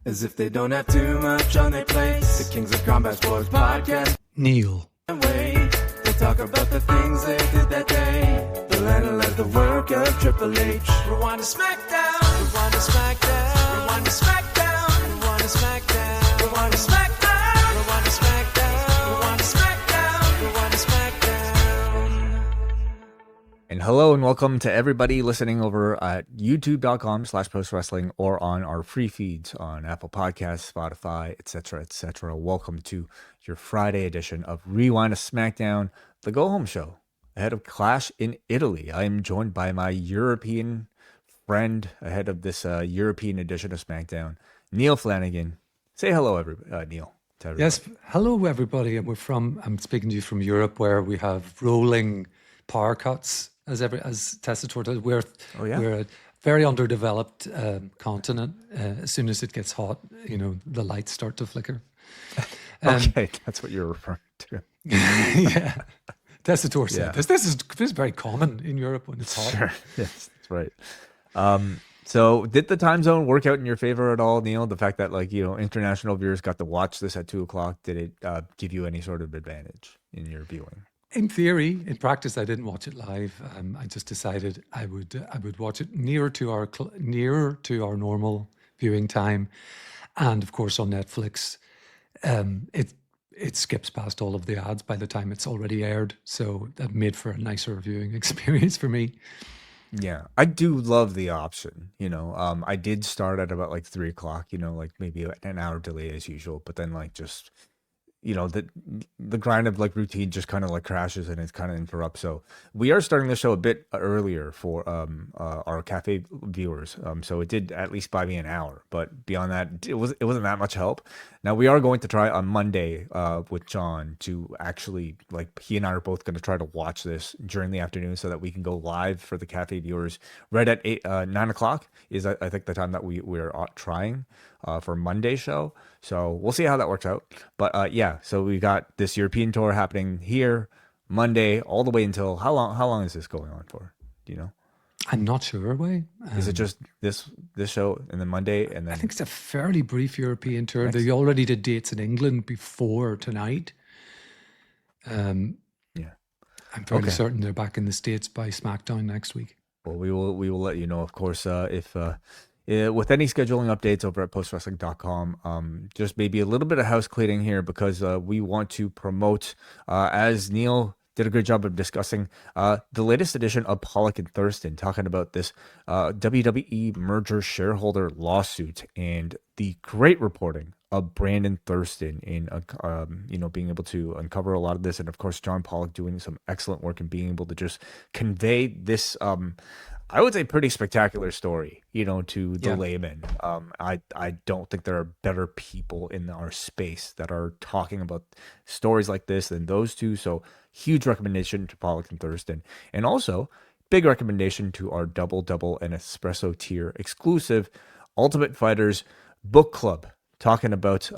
As if they don't have too much on their plates. The Kings of Combat Sports Podcast. Neal. Wait, they talk about the things they did that day. They'll analyze the work of Triple H. Rewind-A-SmackDown. Rewind-A-SmackDown. Rewind-A-SmackDown. Rewind-A-SmackDown. Rewind-A-SmackDown. Rewind-A-SmackDown. Rewind-A-SmackDown. Rewind-A-SmackDown. And hello and welcome to everybody listening over at youtube.com/postwrestling or on our free feeds on Apple Podcasts, Spotify, etc., etc. Welcome to your Friday edition of Rewind-A-SmackDown, the go-home show ahead of Clash in Italy. I am joined by my European friend ahead of this European edition of SmackDown, Neal Flanagan. Say hello, Neal. To everybody. Yes, hello everybody. I'm speaking to you from Europe, where we have rolling power cuts as Tessitore does. We're a very underdeveloped continent. As soon as it gets hot, the lights start to flicker. Okay, that's what you're referring to. Yeah, Tessitore said this. This is very common in Europe when it's hot. Sure. Yes, that's right. So did the time zone work out in your favor at all, Neal? The fact that international viewers got to watch this at 2:00, did it give you any sort of advantage in your viewing? In theory, in practice, I didn't watch it live. I just decided I would watch it nearer to our normal viewing time, and of course on Netflix, it skips past all of the ads by the time it's already aired, so that made for a nicer viewing experience for me. Yeah, I do love the option. I did start at about 3:00. Maybe an hour delay as usual, but then just. The grind of routine just kind of crashes and it kind of interrupts. So we are starting the show a bit earlier for our Café viewers. So it did at least buy me an hour, but beyond that, it wasn't that much help. Now we are going to try on Monday with John to actually he and I are both going to try to watch this during the afternoon so that we can go live for the Café viewers right at 9:00 is I think the time that we're trying for Monday's show. So we'll see how that works out. But so we got this European tour happening here Monday all the way until how long is this going on for? Do you know? I'm not sure. Is it just this show and then Monday and then? I think it's a fairly brief European tour. Next. They already did dates in England before tonight. I'm fairly certain they're back in the States by SmackDown next week. Well, we will let you know, of course, if with any scheduling updates over at postwrestling.com. Just maybe a little bit of house cleaning here because we want to promote, as Neal did a great job of discussing, the latest edition of Pollock and Thurston, talking about this WWE merger shareholder lawsuit and the great reporting of Brandon Thurston in being able to uncover a lot of this, and of course John Pollock doing some excellent work and being able to just convey this I would say pretty spectacular story, to the layman. I don't think there are better people in our space that are talking about stories like this than those two. So huge recommendation to Pollock and Thurston. And also big recommendation to our double and espresso tier exclusive Ultimate Fighters book club. Talking about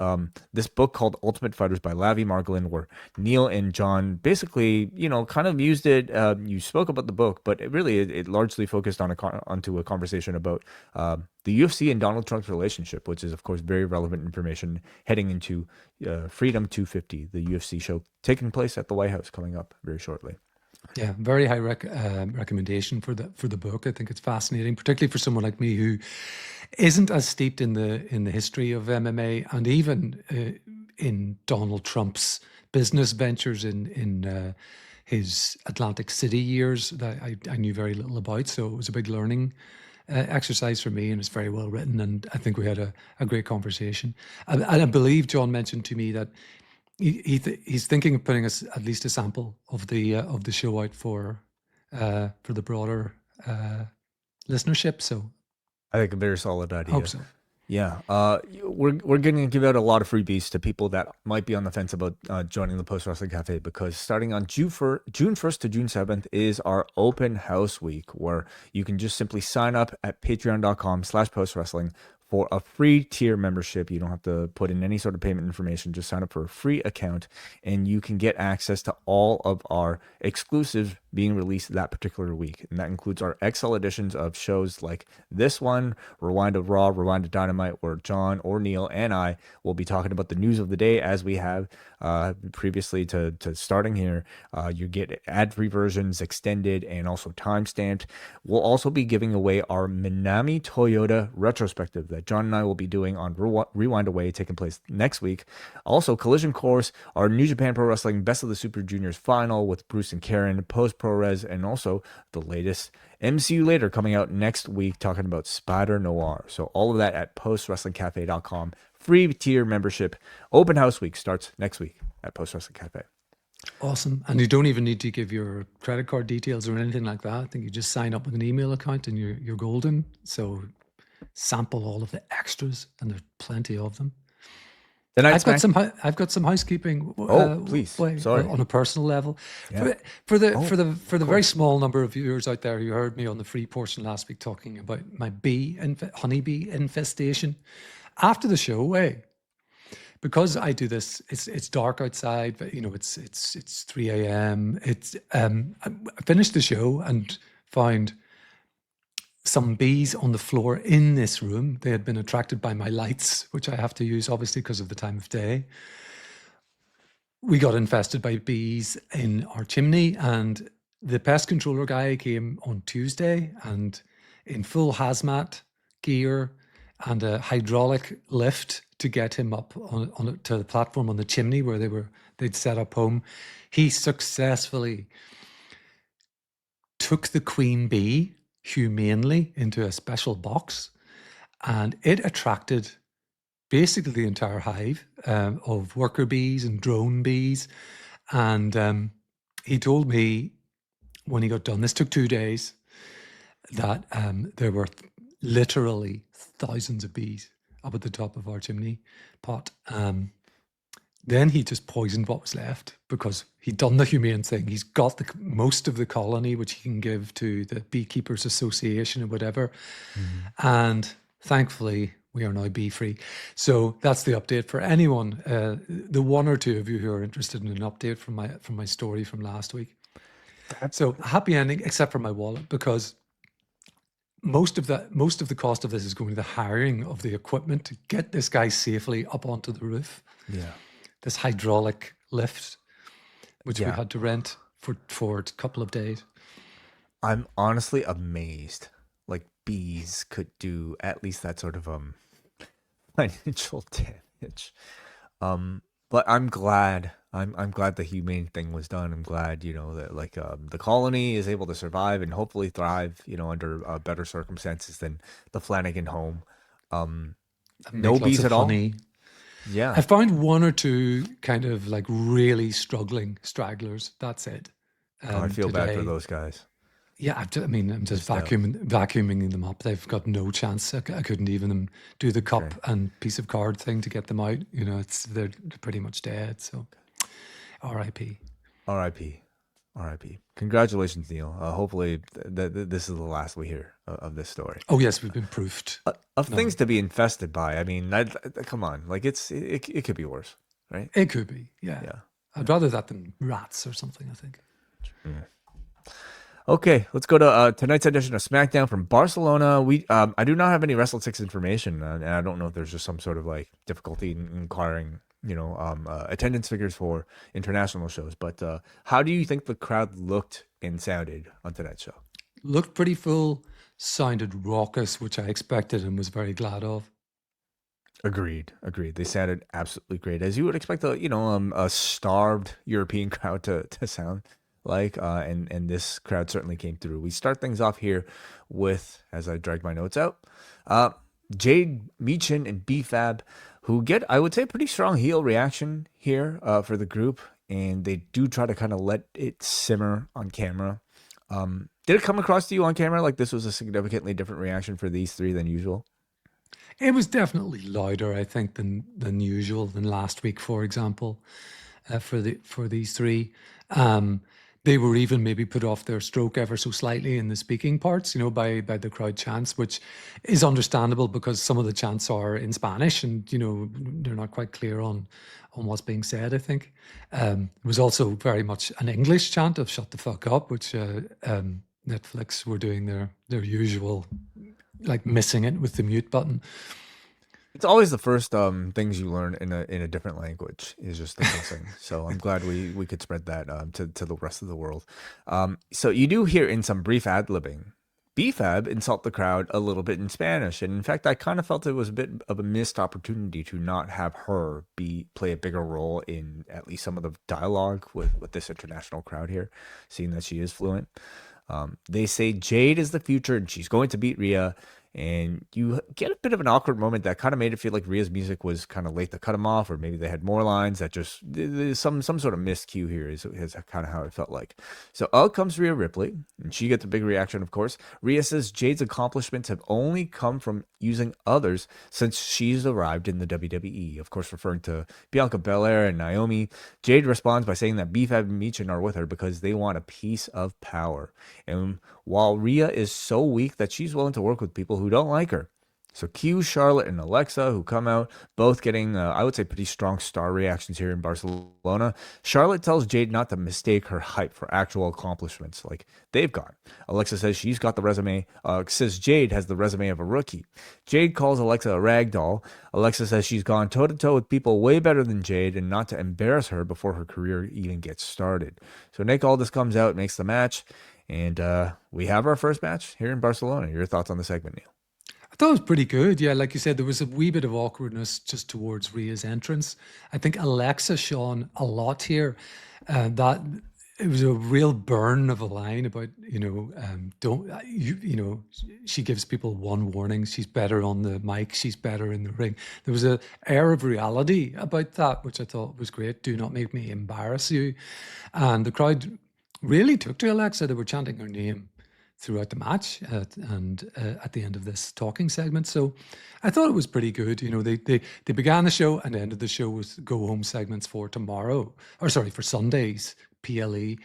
this book called Ultimate Fighters by Lavi Margolin, where Neal and John basically, kind of used it. You spoke about the book, but it largely focused onto a conversation about the UFC and Donald Trump's relationship, which is, of course, very relevant information heading into Freedom 250, the UFC show taking place at the White House coming up very shortly. Yeah, very high recommendation for the book. I think it's fascinating, particularly for someone like me who isn't as steeped in the history of MMA and even in Donald Trump's business ventures in his Atlantic City years that I knew very little about. So it was a big learning exercise for me, and it's very well written. And I think we had a great conversation. And I believe John mentioned to me that he's thinking of putting us at least a sample of the show out for the broader listenership. So I think a very solid idea. Hope so. Yeah, we're going to give out a lot of freebies to people that might be on the fence about joining the Post Wrestling Cafe, because starting on June 1st to June 7th is our open house week, where you can just simply sign up at patreon.com/postwrestling for a free tier membership. You don't have to put in any sort of payment information. Just sign up for a free account and you can get access to all of our exclusives being released that particular week. And that includes our XL editions of shows like this one, Rewind of Raw, Rewind of Dynamite, where John or Neil and I will be talking about the news of the day as we have previously to starting here. You get ad-free versions, extended, and also time-stamped. We'll also be giving away our Minami Toyota retrospective that John and I will be doing on Rewind-A, taking place next week. Also, Collision Course, our New Japan Pro Wrestling Best of the Super Juniors final with Bruce and Karen, post-ProRes, and also the latest MCU Later coming out next week, talking about Spider Noir. So all of that at postwrestlingcafe.com. Free tier membership. Open house week starts next week at Post Wrestling Cafe. Awesome. And you don't even need to give your credit card details or anything like that. I think you just sign up with an email account and you're golden. So sample all of the extras, and there's plenty of them. I've got some housekeeping. Please. Sorry. On a personal level, Yeah. for the very small number of viewers out there who heard me on the free portion last week talking about my honeybee infestation. After the show, because I do this, it's dark outside, but it's 3 a.m. I finished the show and found some bees on the floor in this room. They had been attracted by my lights, which I have to use obviously because of the time of day. We got infested by bees in our chimney, and the pest controller guy came on Tuesday and in full hazmat gear and a hydraulic lift to get him up to the platform on the chimney where they'd set up home. He successfully took the queen bee humanely into a special box, and it attracted basically the entire hive of worker bees and drone bees. And he told me when he got done, this took 2 days, that there were literally thousands of bees up at the top of our chimney pot. Then he just poisoned what was left because he'd done the humane thing. He's got most of the colony, which he can give to the Beekeepers Association or whatever. Mm-hmm. And thankfully, we are now bee-free. So that's the update for anyone. The one or two of you who are interested in an update from my story from last week. So a happy ending, except for my wallet, because most of the cost of this is going to the hiring of the equipment to get this guy safely up onto the roof. Yeah. This hydraulic lift, which we had to rent for a couple of days. I'm honestly amazed. Like, bees could do at least that sort of financial damage. But I'm glad. I'm glad the humane thing was done. I'm glad, that the colony is able to survive and hopefully thrive, under better circumstances than the Flanagan home. No bees at all. Yeah. I found one or two kind of like really struggling stragglers. That's it. I feel bad for those guys. Yeah, I'm just vacuuming them up. They've got no chance. I couldn't even do the cup and piece of card thing to get them out. They're pretty much dead. So, R.I.P. R.I.P. R.I.P. Congratulations, Neil. Hopefully, this is the last we hear of this story. Oh yes, we've been proofed of things to be infested by. I mean, come on, like it could be worse, right? It could be, yeah. I'd rather that than rats or something, I think. Okay, let's go to tonight's edition of SmackDown from Barcelona. I do not have any Wrestle6 information, and I don't know if there's just some sort of like difficulty in inquiring, attendance figures for international shows. But how do you think the crowd looked and sounded on tonight's show? Looked pretty full, sounded raucous, which I expected and was very glad of. Agreed. They sounded absolutely great, as you would expect a starved European crowd to sound like, and this crowd certainly came through. We start things off here with, as I drag my notes out, Jade, Meechin, and B-Fab, who get, I would say, a pretty strong heel reaction here for the group, and they do try to kind of let it simmer on camera. Did it come across to you on camera like this was a significantly different reaction for these three than usual? It was definitely louder, I think, than usual, than last week, for example, for these three. they were even maybe put off their stroke ever so slightly in the speaking parts, by the crowd chants, which is understandable because some of the chants are in Spanish and, they're not quite clear on what's being said, I think. It was also very much an English chant of shut the fuck up, which Netflix were doing their usual, like missing it with the mute button. It's always the first things you learn in a different language is just the cussing. So I'm glad we could spread that to the rest of the world. So you do hear in some brief ad-libbing, BFAB insult the crowd a little bit in Spanish. And in fact, I kind of felt it was a bit of a missed opportunity to not have her play a bigger role in at least some of the dialogue with this international crowd here, seeing that she is fluent. They say Jade is the future and she's going to beat Rhea. And you get a bit of an awkward moment that kind of made it feel like Rhea's music was kind of late to cut him off, or maybe they had more lines that just some sort of miscue here is kind of how it felt like. So out comes Rhea Ripley, and she gets a big reaction, of course. Rhea says Jade's accomplishments have only come from using others since she's arrived in the WWE, of course referring to Bianca Belair and Naomi. Jade responds by saying that Beef and Michin are with her because they want a piece of power. And while Rhea is so weak that she's willing to work with people who don't like her. So cue Charlotte and Alexa, who come out, both getting, I would say, pretty strong star reactions here in Barcelona. Charlotte tells Jade not to mistake her hype for actual accomplishments like they've got. Alexa says she's got the resume, says Jade has the resume of a rookie. Jade calls Alexa a rag doll. Alexa says she's gone toe-to-toe with people way better than Jade and not to embarrass her before her career even gets started. So Nick Aldis comes out, makes the match, and we have our first match here in Barcelona. Your thoughts on the segment, Neil? I thought it was pretty good. Yeah, like you said, there was a wee bit of awkwardness just towards Rhea's entrance. I think Alexa shone a lot here. That it was a real burn of a line about, she gives people one warning. She's better on the mic. She's better in the ring. There was an air of reality about that, which I thought was great. Do not make me embarrass you. And the crowd really took to Alexa. They were chanting her name throughout the match and at the end of this talking segment. So I thought it was pretty good. They began the show and ended the show with go home segments for for Sunday's PLE.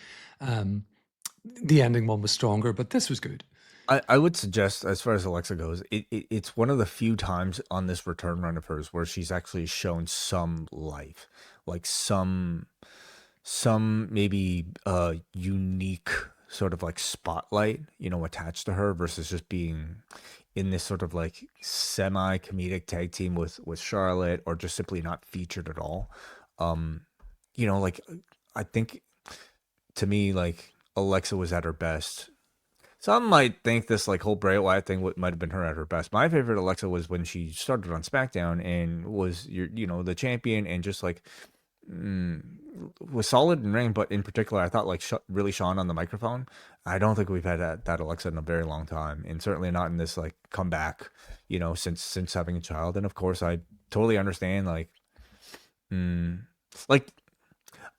The ending one was stronger, but this was good. I would suggest, as far as Alexa goes, it's one of the few times on this return run of hers where she's actually shown some life, like some maybe unique sort of like spotlight, attached to her versus just being in this sort of like semi-comedic tag team with Charlotte, or just simply not featured at all. Like I think to me, like Alexa was at her best. Some might think this like whole Bray Wyatt thing might have been her at her best. My favorite Alexa was when she started on SmackDown and was the champion and just like was solid in ring, but in particular, I thought like really shone on the microphone. I don't think we've had that Alexa in a very long time, and certainly not in this like comeback, since having a child. And of course, I totally understand like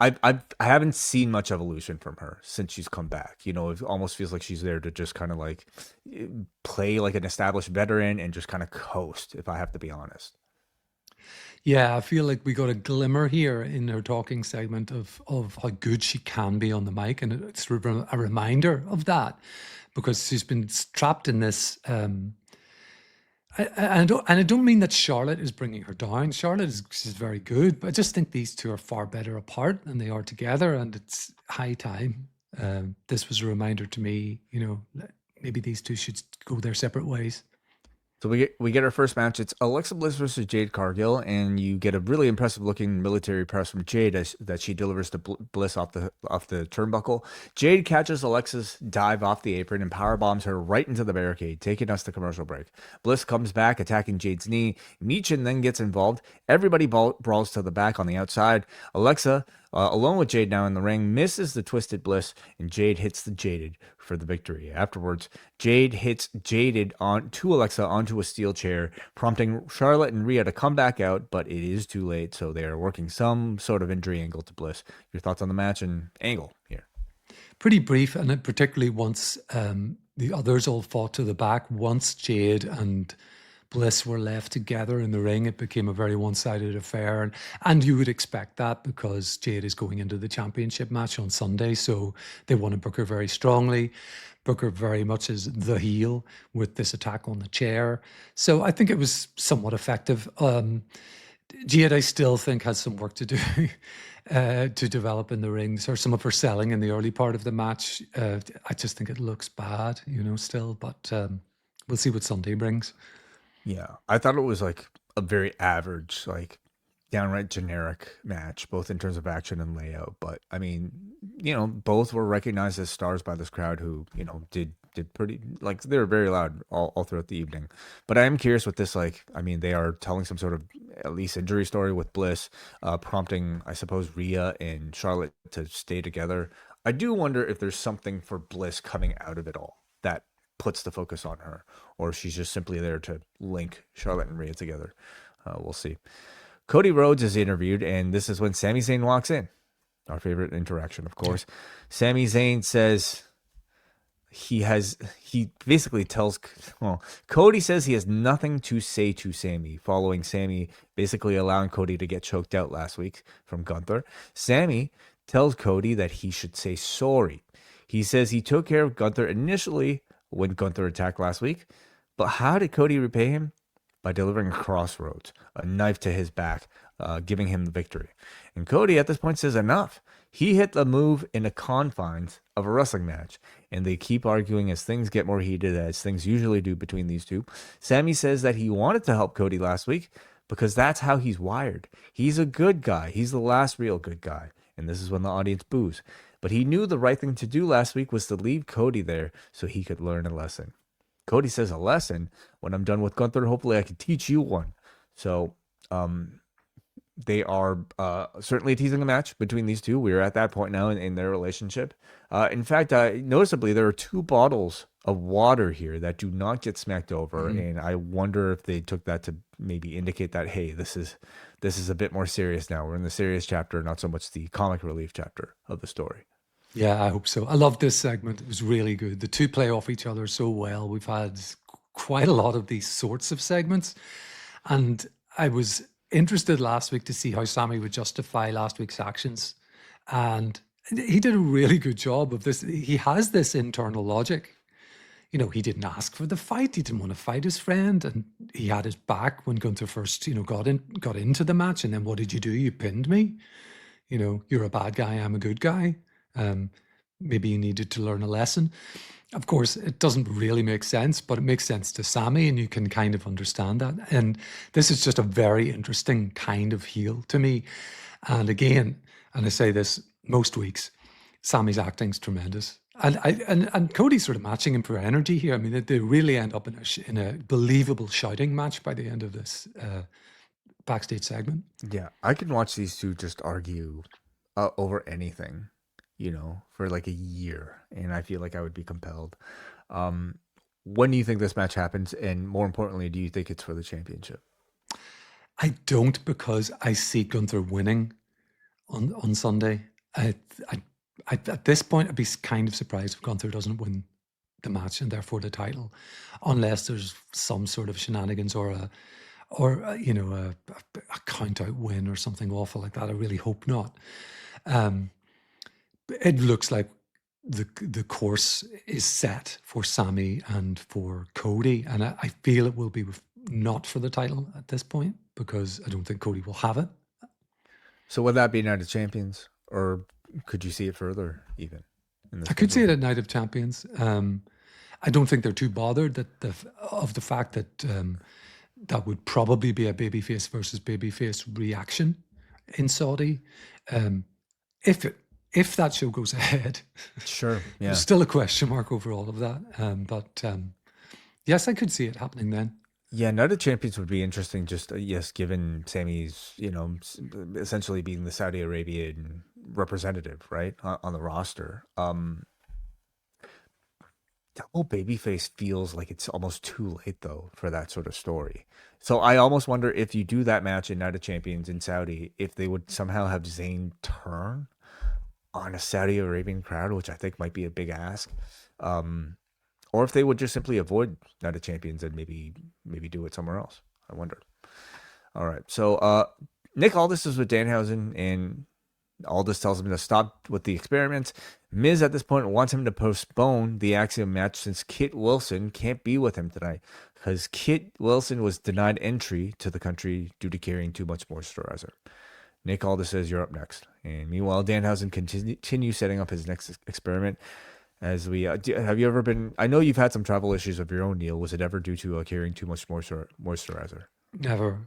I haven't seen much evolution from her since she's come back. It almost feels like she's there to just kind of like play like an established veteran and just kind of coast, if I have to be honest. Yeah, I feel like we got a glimmer here in her talking segment of how good she can be on the mic, and it's a reminder of that because she's been trapped in this. I don't mean that Charlotte is bringing her down. She's very good, but I just think these two are far better apart than they are together, and it's high time. This was a reminder to me. Maybe these two should go their separate ways. So we get our first match. It's Alexa Bliss versus Jade Cargill, and you get a really impressive looking military press from Jade that she delivers to Bliss off the turnbuckle. Jade catches Alexa's dive off the apron and power bombs her right into the barricade, taking us to commercial break. Bliss comes back, attacking Jade's knee. Michin then gets involved. Everybody brawls to the back on the outside. Alexa, alone with Jade now in the ring, misses the twisted Bliss, and Jade hits the Jaded for the victory. Afterwards, Jade hits Jaded onto Alexa onto a steel chair, prompting Charlotte and Rhea to come back out, but it is too late, so they are working some sort of injury angle to Bliss. Your thoughts on the match and angle here? Pretty brief, and particularly once the others all fought to the back, once Jade and Bliss were left together in the ring, it became a very one-sided affair. And you would expect that because Jade is going into the championship match on Sunday. So they want to book her very strongly, book her very much as the heel with this attack on the chair. So I think it was somewhat effective. Jade, I still think, has some work to do to develop in the rings, or some of her selling in the early part of the match. I just think it looks bad, still, but we'll see what Sunday brings. Yeah, I thought it was like a very average, like downright generic match, both in terms of action and layout. But I mean, both were recognized as stars by this crowd who, did pretty, like, they were very loud all throughout the evening. But I am curious with this, like, I mean, they are telling some sort of at least injury story with Bliss, prompting, I suppose, Rhea and Charlotte to stay together. I do wonder if there's something for Bliss coming out of it all that puts the focus on her, or if she's just simply there to link Charlotte and Rhea together. We'll see. Cody Rhodes is interviewed, and this is when Sami Zayn walks in. Our favorite interaction, of course. Sami Zayn says he basically tells, Cody says he has nothing to say to Sami, following Sami basically allowing Cody to get choked out last week from Gunther. Sami tells Cody that he should say sorry. He says he took care of Gunther initially when Gunther attacked last week, but how did Cody repay him? By delivering a crossroads, a knife to his back, giving him the victory. And Cody at this point says enough. He hit the move in the confines of a wrestling match, and they keep arguing as things get more heated, as things usually do between these two. Sami says that he wanted to help Cody last week because that's how he's wired. He's a good guy. He's the last real good guy. And this is when the audience boos. But he knew the right thing to do last week was to leave Cody there so he could learn a lesson. Cody says, a lesson? When I'm done with Gunther, hopefully I can teach you one. So they are certainly teasing a match between these two. We're at that point now in their relationship. In fact, noticeably, there are 2 bottles of water here that do not get smacked over. Mm-hmm. And I wonder if they took that to maybe indicate that, hey, this is a bit more serious now. We're in the serious chapter, not so much the comic relief chapter of the story. Yeah, I hope so. I love this segment. It was really good. The two play off each other so well. We've had quite a lot of these sorts of segments. And I was interested last week to see how Sami would justify last week's actions. And he did a really good job of this. He has this internal logic. He didn't ask for the fight. He didn't want to fight his friend. And he had his back when Gunther first, got into the match. And then what did you do? You pinned me. You're a bad guy. I'm a good guy. Maybe you needed to learn a lesson. Of course, it doesn't really make sense, but it makes sense to Sami, and you can kind of understand that. And this is just a very interesting kind of heel to me. And again, and I say this most weeks, Sami's acting's tremendous. And Cody's sort of matching him for energy here. I mean, they really end up in a believable shouting match by the end of this backstage segment. Yeah, I can watch these two just argue over anything, for like a year, and I feel like I would be compelled. When do you think this match happens? And more importantly, do you think it's for the championship? I don't, because I see Gunther winning on Sunday. At this point, I'd be kind of surprised if Gunther doesn't win the match and therefore the title, unless there's some sort of shenanigans or a count out win or something awful like that. I really hope not. It looks like the course is set for Sami and for Cody, and I feel it will be not for the title at this point, because I don't think Cody will have it. So would that be Night of Champions, or could you see it further even? I could see it at Night of Champions. I don't think they're too bothered of the fact that that would probably be a babyface versus babyface reaction in Saudi. If that show goes ahead, sure, yeah, there's still a question mark over all of that. But yes, I could see it happening then. Yeah, Night of Champions would be interesting. Just yes, given Sami's, essentially being the Saudi Arabian representative, right, on the roster. The whole babyface feels like it's almost too late though for that sort of story. So I almost wonder if you do that match in Night of Champions in Saudi, if they would somehow have Zayn turn on a Saudi Arabian crowd, which I think might be a big ask. or if they would just simply avoid Night of Champions and maybe do it somewhere else. I wonder. All right. So Nick Aldis is with Danhausen, and Aldis tells him to stop with the experiments. Miz at this point wants him to postpone the Axiom match since Kit Wilson can't be with him tonight because Kit Wilson was denied entry to the country due to carrying too much moisturizer. Nick Aldis says, "You're up next." And meanwhile, Danhausen continues setting up his next experiment. As we have you ever been? I know you've had some travel issues of your own, Neil. Was it ever due to carrying too much moisturizer? Never.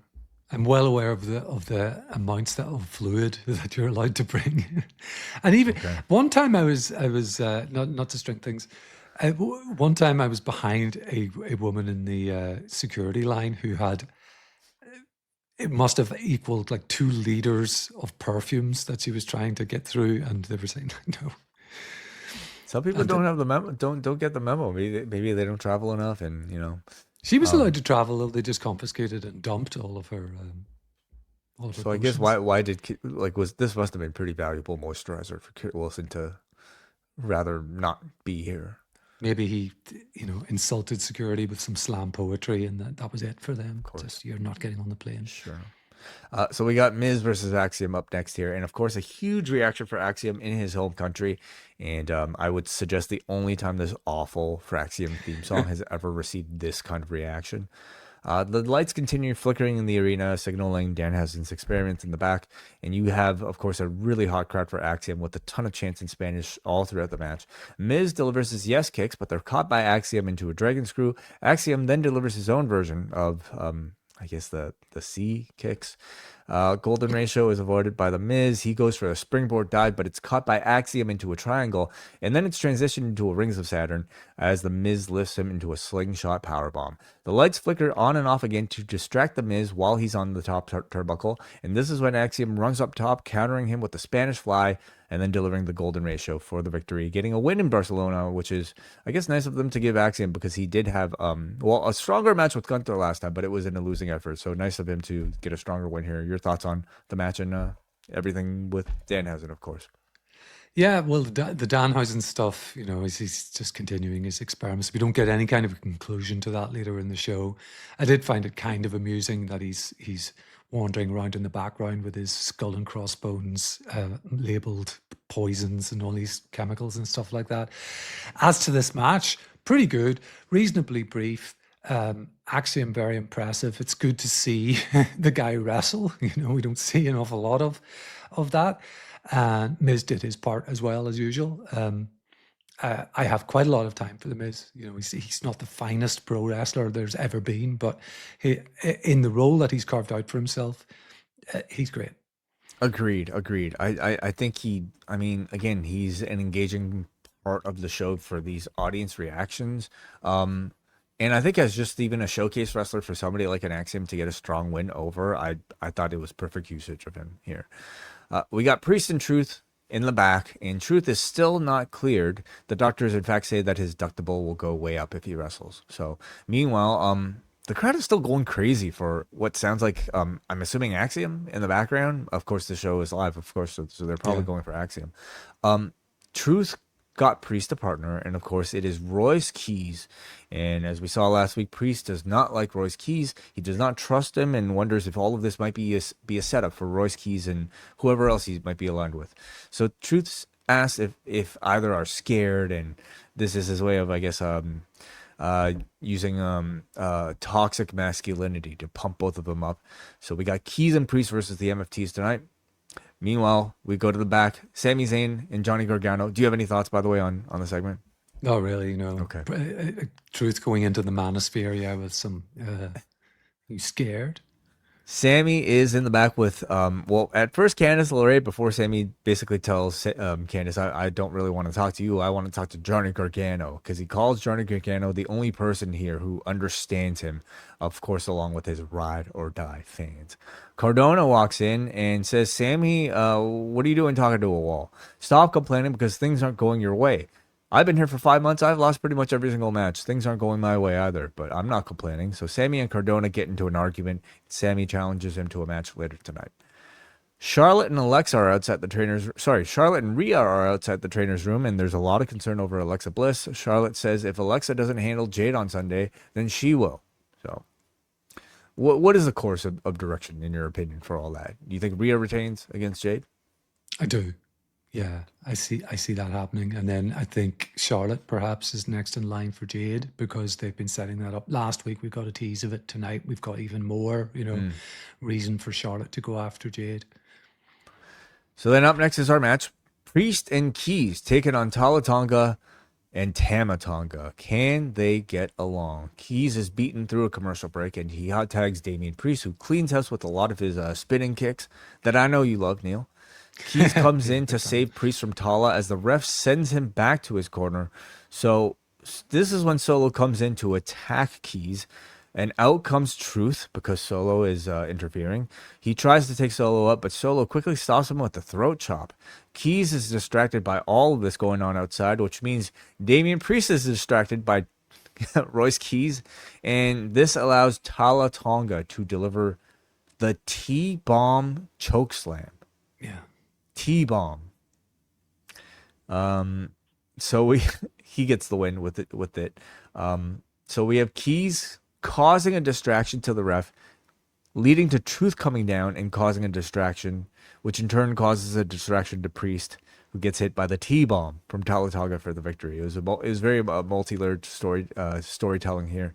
I'm well aware of the amounts of fluid that you're allowed to bring, and even one time I was not to string things. One time I was behind a woman in the security line who had, it must have equaled like 2 liters of perfumes that she was trying to get through, and they were saying no. Some people don't have the memo. Don't get the memo. Maybe they don't travel enough, and She was allowed to travel, though. They just confiscated and dumped all of her. So I guess why did this must have been pretty valuable moisturizer for Kit Wilson to rather not be here. Maybe he, insulted security with some slam poetry, and that was it for them. Of course. Just, you're not getting on the plane. Sure. So we got Miz versus Axiom up next here. And of course, a huge reaction for Axiom in his home country. And I would suggest the only time this awful for Axiom theme song has ever received this kind of reaction. The lights continue flickering in the arena, signaling Danhausen's experiments in the back. And you have, of course, a really hot crowd for Axiom with a ton of chants in Spanish all throughout the match. Miz delivers his yes kicks, but they're caught by Axiom into a dragon screw. Axiom then delivers his own version of I guess the C kicks. Golden ratio is avoided by the Miz. He goes for a springboard dive, but it's caught by Axiom into a triangle, and then it's transitioned into a Rings of Saturn as the Miz lifts him into a slingshot powerbomb. The lights flicker on and off again to distract the Miz while he's on the top turnbuckle, and this is when Axiom runs up top, countering him with the Spanish Fly, and then delivering the golden ratio for the victory, getting a win in Barcelona, which is, I guess, nice of them to give Axiom because he did have, a stronger match with Gunther last time, but it was in a losing effort. So nice of him to get a stronger win here. Your thoughts on the match and everything with Danhausen, of course. Yeah, well, the Danhausen stuff, he's just continuing his experiments. We don't get any kind of conclusion to that later in the show. I did find it kind of amusing that he's wandering around in the background with his skull and crossbones labeled poisons and all these chemicals and stuff like that. As to this match, pretty good, reasonably brief. Axiom, very impressive. It's good to see the guy wrestle. We don't see an awful lot of that. And Miz did his part as well as usual. I have quite a lot of time for the Miz. He's not the finest pro wrestler there's ever been, but in the role that he's carved out for himself, he's great. Agreed. I think again, he's an engaging part of the show for these audience reactions. And I think as just even a showcase wrestler for somebody like an Axiom to get a strong win over, I thought it was perfect usage of him here. We got Priest and Truth in the back, and Truth is still not cleared. The doctors, in fact, say that his deductible will go way up if he wrestles. So, meanwhile, the crowd is still going crazy for what sounds like, I'm assuming Axiom in the background. Of course, the show is live, of course, so they're probably going for Axiom. Truth got Priest a partner, and of course it is Royce Keys. And as we saw last week, Priest does not like Royce Keys. He does not trust him and wonders if all of this might be a setup for Royce Keys and whoever else he might be aligned with. So Truth asks if either are scared, and this is his way of, I guess, using toxic masculinity to pump both of them up. So we got Keys and Priest versus the MFTs tonight. Meanwhile, we go to the back. Sami Zayn and Johnny Gargano. Do you have any thoughts, by the way, on the segment? Not really, no. Okay. Truth going into the manosphere, with some... you scared? Sami is in the back with, at first Candice LeRae, before Sami basically tells Candice, I don't really want to talk to you. I want to talk to Johnny Gargano, because he calls Johnny Gargano the only person here who understands him, of course, along with his ride or die fans. Cardona walks in and says, Sami, what are you doing talking to a wall? Stop complaining because things aren't going your way. I've been here for 5 months. I've lost pretty much every single match. Things aren't going my way either, but I'm not complaining. So Sami and Cardona get into an argument. Sami challenges him to a match later tonight. Charlotte and Alexa are outside the trainers. Sorry, Charlotte and Rhea are outside the trainers room, and there's a lot of concern over Alexa Bliss. Charlotte says if Alexa doesn't handle Jade on Sunday, then she will. So, what is the course of direction in your opinion for all that? Do you think Rhea retains against Jade? I do. Yeah, I see that happening. And then I think Charlotte perhaps is next in line for Jade because they've been setting that up. Last week we got a tease of it. Tonight we've got even more, reason for Charlotte to go after Jade. So then up next is our match. Priest and Keys taking on Tala Tonga and Tama Tonga. Can they get along? Keys is beaten through a commercial break, and he hot tags Damian Priest, who cleans house with a lot of his spinning kicks that I know you love, Neil. Keys comes in to save Priest from Tala as the ref sends him back to his corner. So this is when Solo comes in to attack Keys, and out comes Truth because Solo is interfering. He tries to take Solo up, but Solo quickly stops him with the throat chop. Keys is distracted by all of this going on outside, which means Damian Priest is distracted by Royce Keys, and this allows Tala Tonga to deliver the T-bomb chokeslam. Yeah. T-bomb. So he gets the win with it. So we have Keys causing a distraction to the ref, leading to Truth coming down and causing a distraction, which in turn causes a distraction to Priest, who gets hit by the T-bomb from Tala Tonga for the victory. It was very multi-layered storytelling here.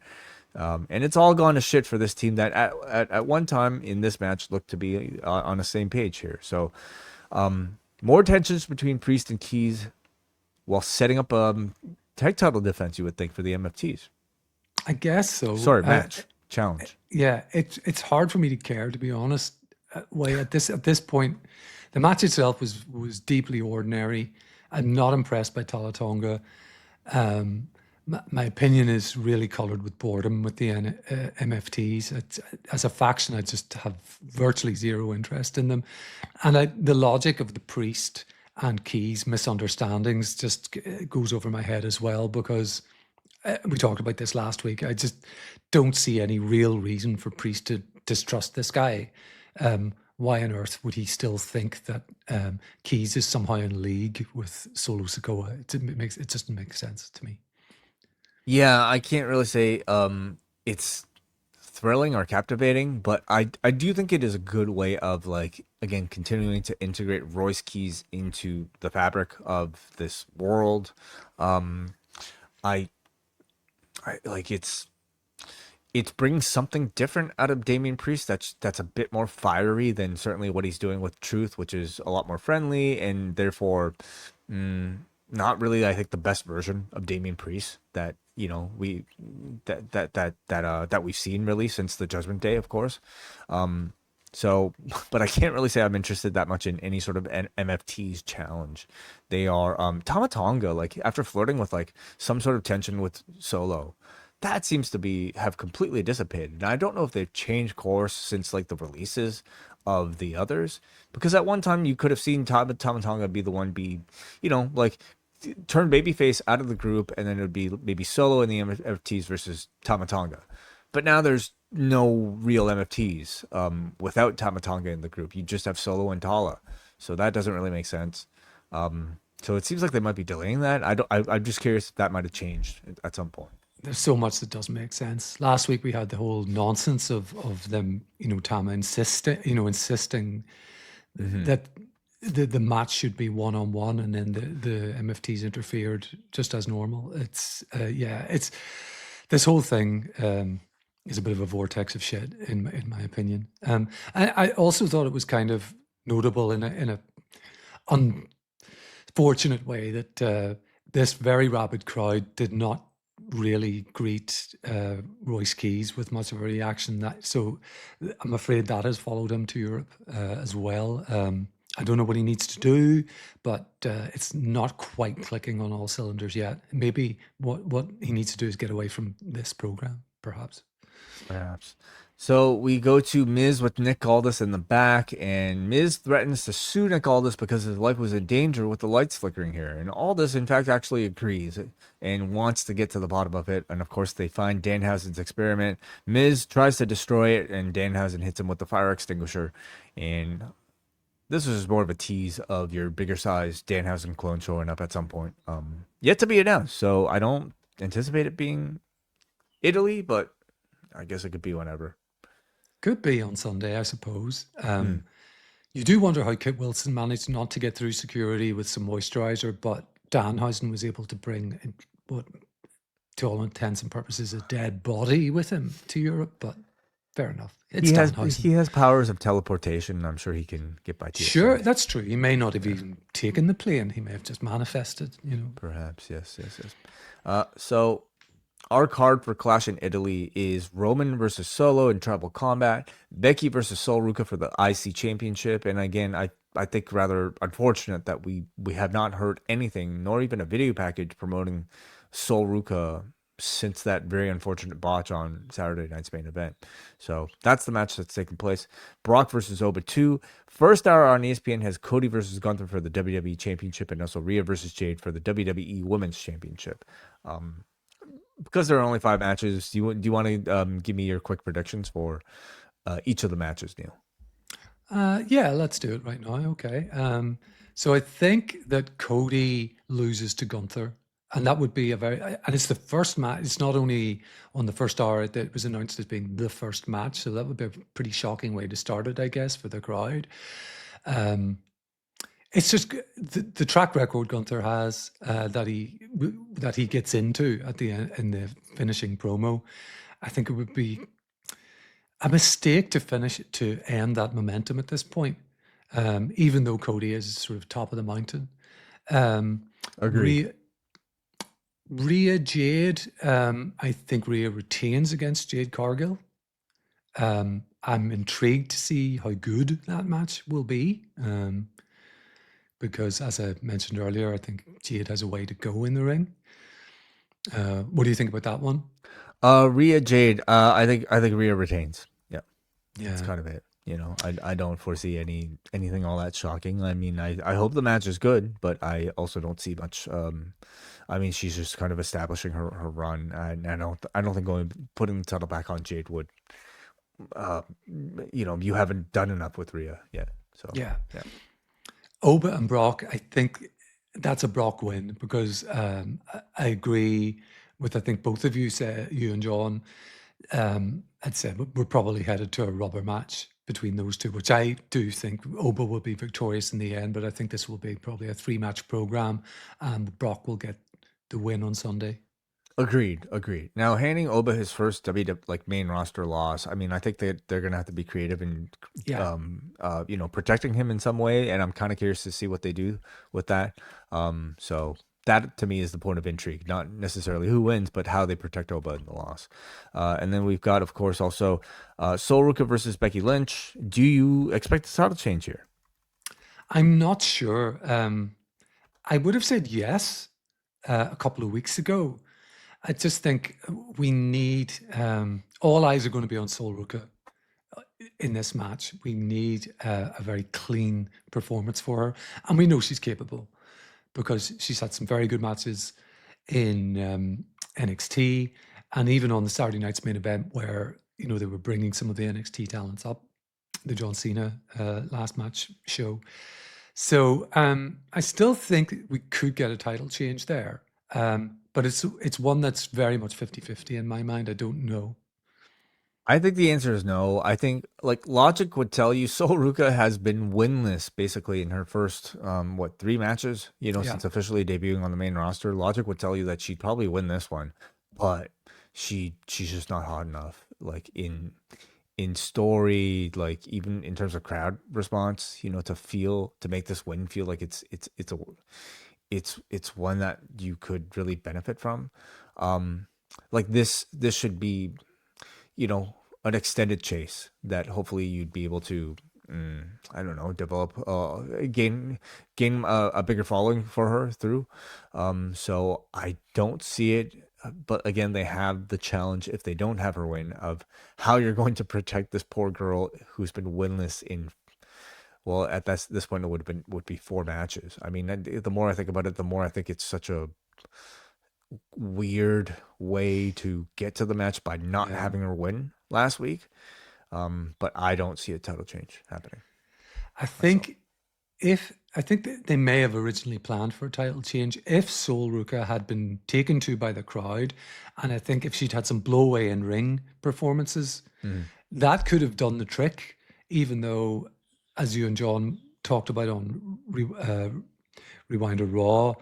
And it's all gone to shit for this team that at one time in this match looked to be on the same page here. So more tensions between Priest and Keys while setting up a tag title defense, you would think, for the MFTs. I guess so. Sorry, match. Challenge. Yeah, it's hard for me to care, to be honest. At this point, the match itself was deeply ordinary. I'm not impressed by Tala Tonga. My opinion is really coloured with boredom with the MFTs. As a faction, I just have virtually zero interest in them. And the logic of the Priest and Keys misunderstandings just goes over my head as well, because we talked about this last week. I just don't see any real reason for Priest to distrust this guy. Why on earth would he still think that Keys is somehow in league with Solo Sikoa? It just doesn't make sense to me. Yeah, I can't really say it's thrilling or captivating, but I do think it is a good way of, like, again, continuing to integrate Royce Keys into the fabric of this world. I like it's bringing something different out of Damian Priest that's a bit more fiery than certainly what he's doing with Truth, which is a lot more friendly and therefore not really, I think, the best version of Damian Priest that we've seen really since the Judgment Day, of course. So, but I can't really say I'm interested that much in any sort of MFT's challenge. They are Tama Tonga, like, after flirting with like some sort of tension with Solo, that seems to have completely dissipated. And I don't know if they've changed course since like the releases of the others, because at one time you could have seen Tama Tonga be the one like turn babyface out of the group, and then it would be maybe Solo in the MFTs versus Tama Tonga. But now there's no real MFTs without Tama Tonga in the group. You just have Solo and Tala, so that doesn't really make sense. So it seems like they might be delaying that. I'm just curious if that might have changed at some point. There's so much that doesn't make sense. Last week we had the whole nonsense of them, Tama insisting that the match should be one-on-one, and then the MFTs interfered just as normal. It's this whole thing is a bit of a vortex of shit in my opinion. I also thought it was kind of notable in a unfortunate way that this very rabid crowd did not really greet Royce Keys with much of a reaction. So I'm afraid that has followed him to Europe as well. I don't know what he needs to do, but it's not quite clicking on all cylinders yet. Maybe what he needs to do is get away from this program, perhaps. So we go to Miz with Nick Aldis in the back, and Miz threatens to sue Nick Aldis because his life was in danger with the lights flickering here. And Aldis, in fact, actually agrees and wants to get to the bottom of it. And of course, they find Danhausen's experiment. Miz tries to destroy it, and Danhausen hits him with the fire extinguisher. And this is more of a tease of your bigger size Danhausen clone showing up at some point. Yet to be announced. So I don't anticipate it being Italy, but I guess it could be whenever. Could be on Sunday, I suppose. Mm. You do wonder how Kit Wilson managed not to get through security with some moisturizer, but Danhausen was able to bring what, to all intents and purposes, a dead body with him to Europe. But fair enough. It's Danhausen. He has powers of teleportation. I'm sure he can get by TSA. Sure, that's true. He may not have even taken the plane. He may have just manifested, Perhaps, yes. So our card for Clash in Italy is Roman versus Solo in Tribal Combat, Becky versus Sol Ruca for the IC Championship. And again, I think rather unfortunate that we have not heard anything, nor even a video package promoting Sol Ruca since that very unfortunate botch on Saturday night's main event. So that's the match that's taking place. Brock versus Oba 2. First hour on ESPN has Cody versus Gunther for the WWE Championship, and also Rhea versus Jade for the WWE Women's Championship. Because there are only 5 matches, do you want to give me your quick predictions for each of the matches, Neil? Yeah, let's do it right now. Okay. So I think that Cody loses to Gunther, and that would be and it's the first match. It's not only on the first hour that it was announced as being the first match, so that would be a pretty shocking way to start it, I guess, for the crowd. It's just the track record Gunther has that he gets into at the end in the finishing promo. I think it would be a mistake to end that momentum at this point, even though Cody is sort of top of the mountain. Agreed. Rhea Jade, I think Rhea retains against Jade Cargill. I'm intrigued to see how good that match will be. Because, as I mentioned earlier, I think Jade has a way to go in the ring. What do you think about that one? Rhea Jade, I think Rhea retains. Yeah, that's Yeah. kind of it. I don't foresee anything all that shocking. I mean, I hope the match is good, but I also don't see much. I mean, she's just kind of establishing her run, and I don't think putting the title back on Jade would. You haven't done enough with Rhea yet. So Yeah. yeah. Oba and Brock, I think that's a Brock win because I agree with, I think both of you and John had said we're probably headed to a rubber match between those two, which I do think Oba will be victorious in the end, but I think this will be probably a 3-match program and Brock will get the win on Sunday. Agreed. Now, handing Oba his first main roster loss, I mean, I think that they're gonna have to be creative in, Yeah. protecting him in some way, and I'm kind of curious to see what they do with that. So that to me is the point of intrigue, not necessarily who wins, but how they protect Oba in the loss. And then we've got, of course, also Sol Ruca versus Becky Lynch. Do you expect a title change here? I'm not sure. I would have said yes a couple of weeks ago. I just think we need all eyes are going to be on Sol Ruca in this match. We need a very clean performance for her, and we know she's capable because she's had some very good matches in NXT and even on the Saturday night's main event where they were bringing some of the NXT talents up, the John Cena last match show. So I still think we could get a title change there. But it's one that's very much 50-50 in my mind. I don't know. I think the answer is no. I think logic would tell you Sol Ruca has been winless basically in her first 3 matches, since officially debuting on the main roster. Logic would tell you that she'd probably win this one, but she's just not hot enough. In story, even in terms of crowd response, to make this win feel like it's one that you could really benefit from. This should be, an extended chase that hopefully you'd be able to, I don't know, develop, gain a bigger following for her through. So I don't see it. But again, they have the challenge, if they don't have her win, of how you're going to protect this poor girl who's been winless in. Well, at this point, it would be 4 matches. I mean, the more I think about it, the more I think it's such a weird way to get to the match by not having her win last week. But I don't see a title change happening. I think if I think they may have originally planned for a title change if Sol Ruka had been taken to by the crowd, and I think if she'd had some blowaway in ring performances, that could have done the trick. Even though, as you and John talked about on Rewind-A Raw,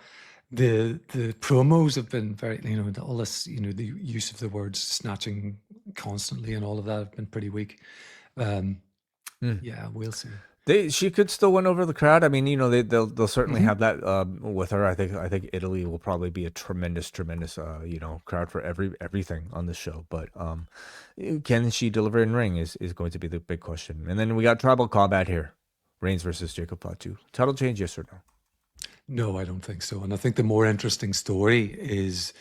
the promos have been very, all this, the use of the words snatching constantly and all of that have been pretty weak. Yeah, we'll see. She could still win over the crowd. I mean, they'll certainly have that with her. I think Italy will probably be a tremendous crowd for everything on this show. But can she deliver in ring is going to be the big question. And then we got tribal combat here, Reigns versus Jacob Fatu. Title change, yes or no? No, I don't think so. And I think the more interesting story is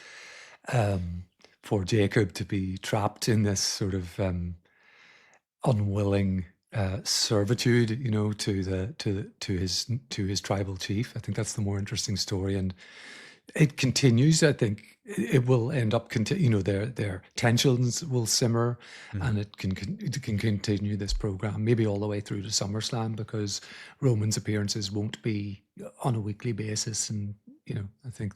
for Jacob to be trapped in this sort of unwilling servitude, to his tribal chief. I think that's the more interesting story, and it continues. I think it will end up, their tensions will simmer, and it can continue this program maybe all the way through to SummerSlam, because Roman's appearances won't be on a weekly basis, and I think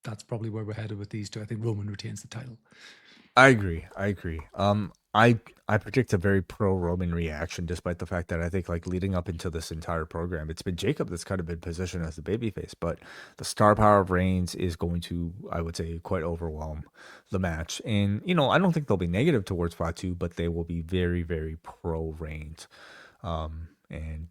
that's probably where we're headed with these two. I think Roman retains the title. I agree. I predict a very pro Roman reaction, despite the fact that I think like leading up into this entire program, it's been Jacob that's kind of been positioned as the babyface, but the star power of Reigns is going to, I would say, quite overwhelm the match. And I don't think they'll be negative towards Fatu, but they will be very, very pro Reigns. And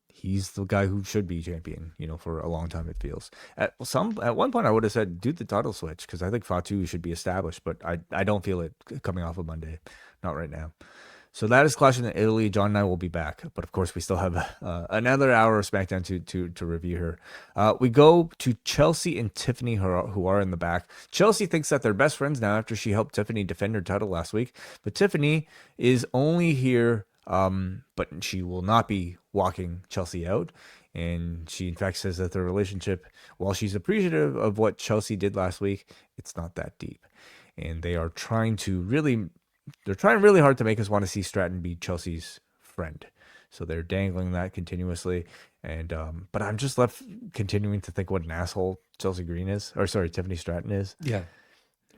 he's the guy who should be champion, for a long time, it feels. At one point, I would have said, do the title switch, because I think Fatu should be established, but I don't feel it coming off of Monday. Not right now. So that is Clash in Italy. John and I will be back, but of course, we still have another hour of SmackDown to review here. We go to Chelsea and Tiffany, who are in the back. Chelsea thinks that they're best friends now after she helped Tiffany defend her title last week, but Tiffany is only here but she will not be walking Chelsea out. And she, in fact, says that their relationship, while she's appreciative of what Chelsea did last week, it's not that deep. And they are trying really hard to make us want to see Stratton be Chelsea's friend. So they're dangling that continuously. And but I'm just left continuing to think what an asshole Tiffany Stratton is. Yeah.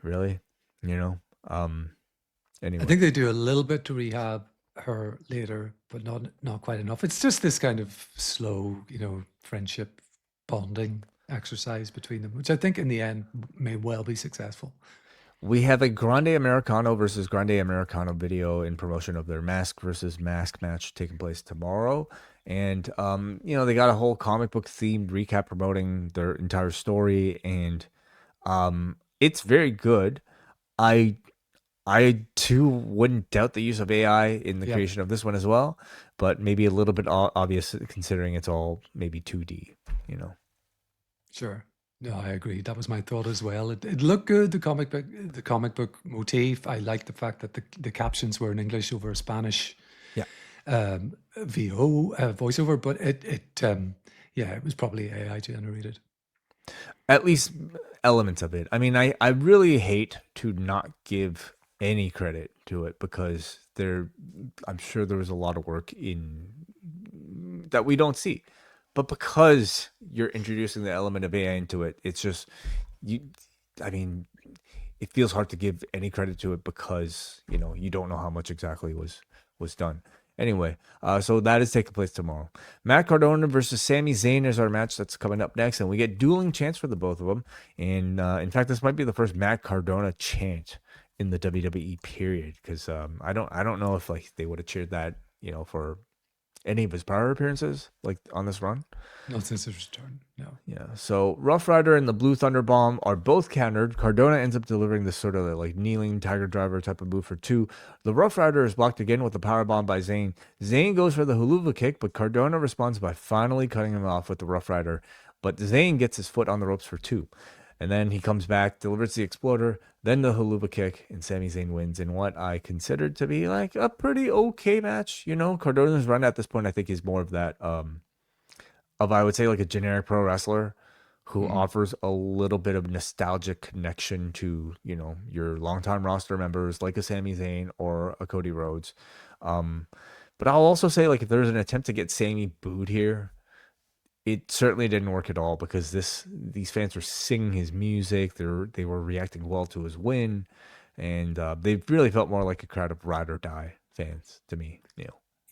Really? Anyway. I think they do a little bit to rehab her later, but not quite enough. It's just this kind of slow, friendship bonding exercise between them, which I think in the end may well be successful. We have a Grande Americano versus Grande Americano video in promotion of their mask versus mask match taking place tomorrow. And, they got a whole comic book themed recap promoting their entire story. And it's very good. I too wouldn't doubt the use of AI in the creation of this one as well, but maybe a little bit obvious considering it's all maybe 2D, Sure. No, I agree. That was my thought as well. It looked good, the comic book motif. I liked the fact that the captions were in English over a Spanish voiceover, but it was probably AI generated. At least elements of it. I mean, I really hate to not give any credit to it, because I'm sure there was a lot of work in that we don't see, but because you're introducing the element of AI into it, it's just it feels hard to give any credit to it, because you don't know how much exactly was done. Anyway, so that is taking place tomorrow. Matt Cardona versus Sami Zayn is our match that's coming up next, and we get dueling chants for the both of them. And in fact, this might be the first Matt Cardona chant in the WWE period, because I don't know if like they would have cheered that for any of his prior appearances like on this run. Not since his return. No. Yeah. So Rough Rider and the Blue Thunder Bomb are both countered. Cardona ends up delivering this sort of like kneeling Tiger Driver type of move for 2. The Rough Rider is blocked again with the power bomb by Zayn. Zayn goes for the Huluva kick, but Cardona responds by finally cutting him off with the Rough Rider. But Zayn gets his foot on the ropes for 2. And then he comes back, delivers the Exploder, then the Huluva kick, and Sami Zayn wins in what I considered to be like a pretty okay match. Cardona's run at this point, I think, is more of that, I would say, like a generic pro wrestler who offers a little bit of nostalgic connection to, your longtime roster members like a Sami Zayn or a Cody Rhodes. But I'll also say, like, if there's an attempt to get Sami booed here, it certainly didn't work at all because these fans were singing his music. They were reacting well to his win, and they really felt more like a crowd of ride or die fans to me.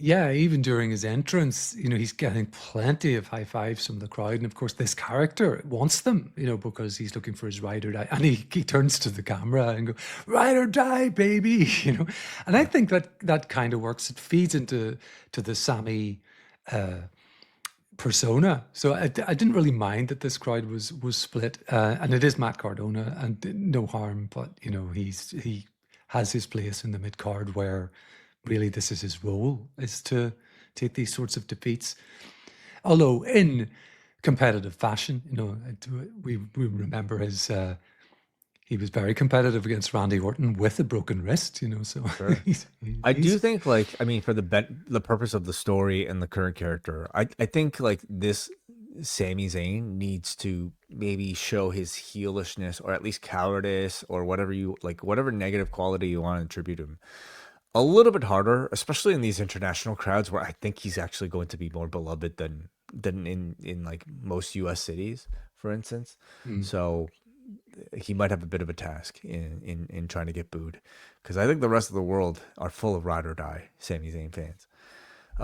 Yeah, even during his entrance, he's getting plenty of high fives from the crowd. And of course, this character wants them, because he's looking for his ride or die. And he turns to the camera and goes, ride or die, baby, And I think that kind of works. It feeds into the Sami persona. So I didn't really mind that this crowd was split. And it is Matt Cardona, and no harm, but, he has his place in the mid card where really this is his role, is to take these sorts of defeats. Although in competitive fashion, we remember he was very competitive against Randy Orton with a broken wrist, so Sure. I do think, like, I mean, for the purpose of the story and the current character, I think like this Sami Zayn needs to maybe show his heelishness or at least cowardice or whatever negative quality you want to attribute him a little bit harder, especially in these international crowds where I think he's actually going to be more beloved than in like most US cities, for instance. So he might have a bit of a task in trying to get booed, because I think the rest of the world are full of ride or die Sami Zayn fans.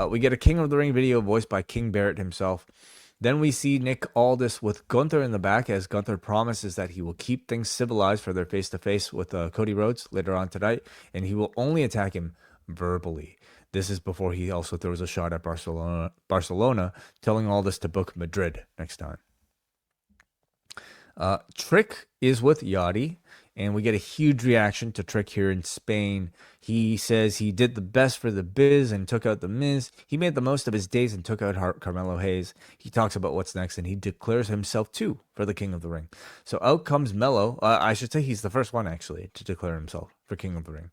We get a King of the Ring video voiced by King Barrett himself. Then we see Nick Aldis with Gunther in the back as Gunther promises that he will keep things civilized for their face-to-face with Cody Rhodes later on tonight, and he will only attack him verbally. This is before he also throws a shot at Barcelona, telling Aldis to book Madrid next time. Trick is with Yachty, and we get a huge reaction to Trick here in Spain. He says he did the best for the biz and took out the Miz. He made the most of his days and took out Carmelo Hayes. He talks about what's next, and he declares himself too for the King of the Ring. So out comes Melo. I should say he's the first one actually to declare himself for King of the Ring.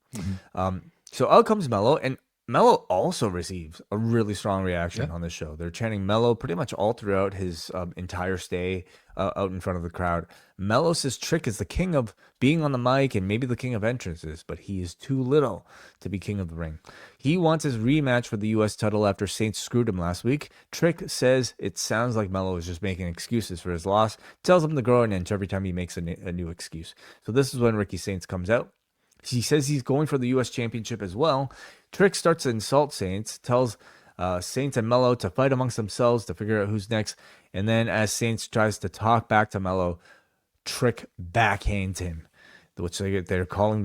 So out comes Melo, and Melo also receives a really strong reaction on this show. They're chanting Melo pretty much all throughout his entire stay out in front of the crowd. Melo says Trick is the king of being on the mic and maybe the king of entrances, but he is too little to be King of the Ring. He wants his rematch for the U.S. title after Saints screwed him last week. Trick says it sounds like Melo is just making excuses for his loss, tells him to grow an inch every time he makes a new excuse. So this is when Ricky Saints comes out. He says he's going for the U.S. Championship as well. Trick starts to insult Saints, tells Saints and Melo to fight amongst themselves to figure out who's next. And then as Saints tries to talk back to Melo, Trick backhands him, which they're calling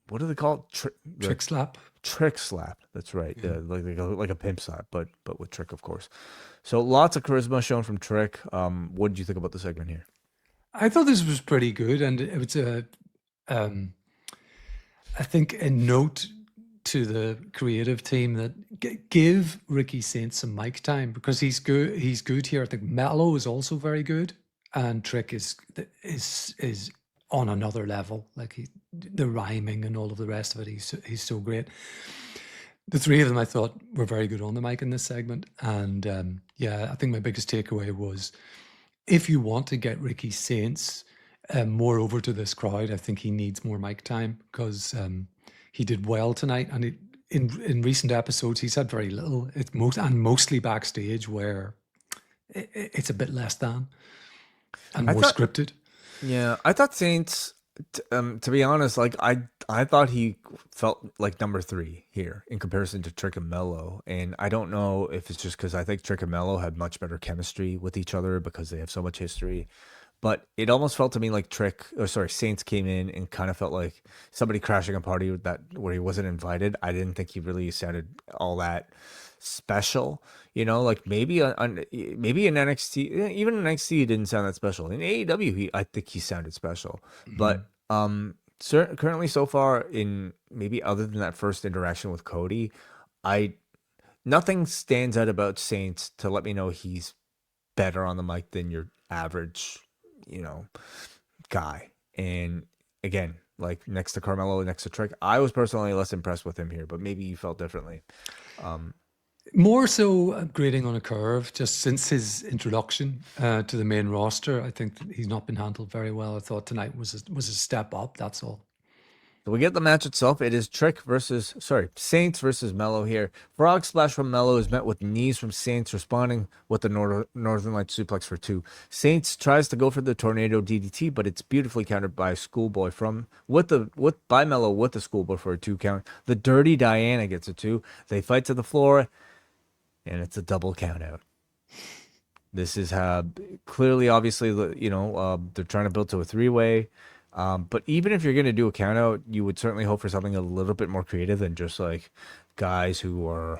what do they call it? Trick slap. Trick slap. That's right. Yeah. Like a pimp slap, but with Trick, of course. So lots of charisma shown from Trick. What did you think about the segment here? I thought this was pretty good, and it was I think a note to the creative team that give Ricky Saints some mic time, because he's good. He's good here. I think Melo is also very good, and Trick is on another level. Like the rhyming and all of the rest of it. He's so great. The three of them I thought were very good on the mic in this segment, and I think my biggest takeaway was, if you want to get Ricky Saints more over to this crowd, I think he needs more mic time, because he did well tonight, and in recent episodes he's had very little. It's mostly backstage, where it's a bit less than and more scripted. Yeah, I thought Saints, to be honest, like I thought he felt like number 3 here in comparison to Trick and Melo, and I don't know if it's just because I think Trick and Melo had much better chemistry with each other because they have so much history. But it almost felt to me like Saints came in and kind of felt like somebody crashing a party where he wasn't invited. I didn't think he really sounded all that special, like maybe in NXT, even in NXT, he didn't sound that special. In AEW, I think he sounded special. But currently so far, in maybe other than that first interaction with Cody, nothing stands out about Saints to let me know he's better on the mic than your average guy. And again, like next to Carmelo, next to Trick, I was personally less impressed with him here, but maybe you felt differently. More so grading on a curve, just since his introduction to the main roster. I think he's not been handled very well. I thought tonight was a step up, that's all. So we get the match itself. It is Saints versus Mello here. Frog splash from Mello is met with knees from Saints, responding with the Northern Light suplex for 2. Saints tries to go for the tornado DDT, but it's beautifully countered by Schoolboy by Mello with the Schoolboy for a 2 count. The Dirty Diana gets a 2. They fight to the floor, and it's a double count out. This is clearly, obviously, they're trying to build to a 3-way. But even if you're going to do a count out, you would certainly hope for something a little bit more creative than just like guys who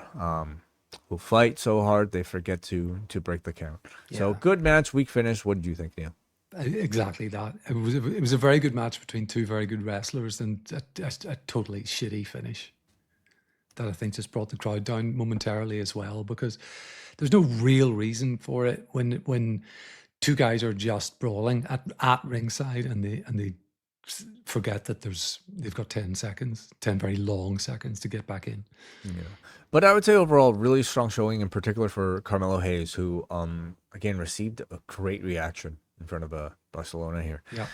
fight so hard they forget to break the count. Yeah. So good match, weak finish. What did you think, Neil? Exactly that. It was a very good match between two very good wrestlers, and a totally shitty finish that I think just brought the crowd down momentarily as well, because there's no real reason for it when two guys are just brawling at ringside and they forget that they've got 10 very long seconds to get back in. Yeah. But I would say overall, really strong showing, in particular for Carmelo Hayes, who again received a great reaction in front of Barcelona here. Yeah.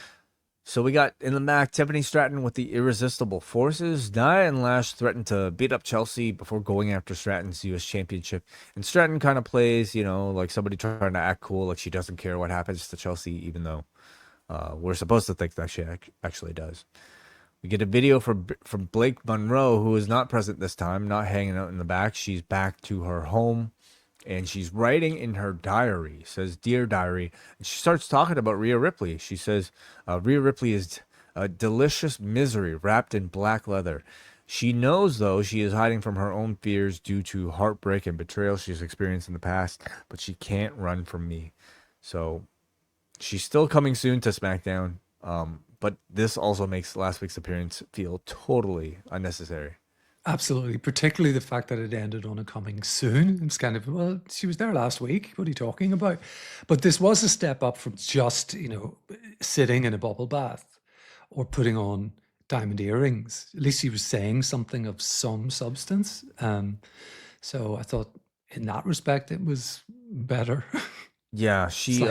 So we got in the back Tiffany Stratton with the Irresistible Forces. Nia and Lash threatened to beat up Chelsea before going after Stratton's U.S. Championship. And Stratton kind of plays, like somebody trying to act cool, like she doesn't care what happens to Chelsea, even though we're supposed to think that she actually does. We get a video from Blake Monroe, who is not present this time, not hanging out in the back. She's back to her home, and she's writing in her diary. Says, "Dear Diary." And she starts talking about Rhea Ripley. She says, Rhea Ripley is a delicious misery wrapped in black leather. She knows, though, she is hiding from her own fears due to heartbreak and betrayal she's experienced in the past, but she can't run from me. So she's still coming soon to SmackDown, but this also makes last week's appearance feel totally unnecessary. Absolutely, particularly the fact that it ended on a coming soon. It's kind of, well, she was there last week. What are you talking about? But this was a step up from just, sitting in a bubble bath or putting on diamond earrings. At least she was saying something of some substance. So I thought in that respect, it was better. Yeah, she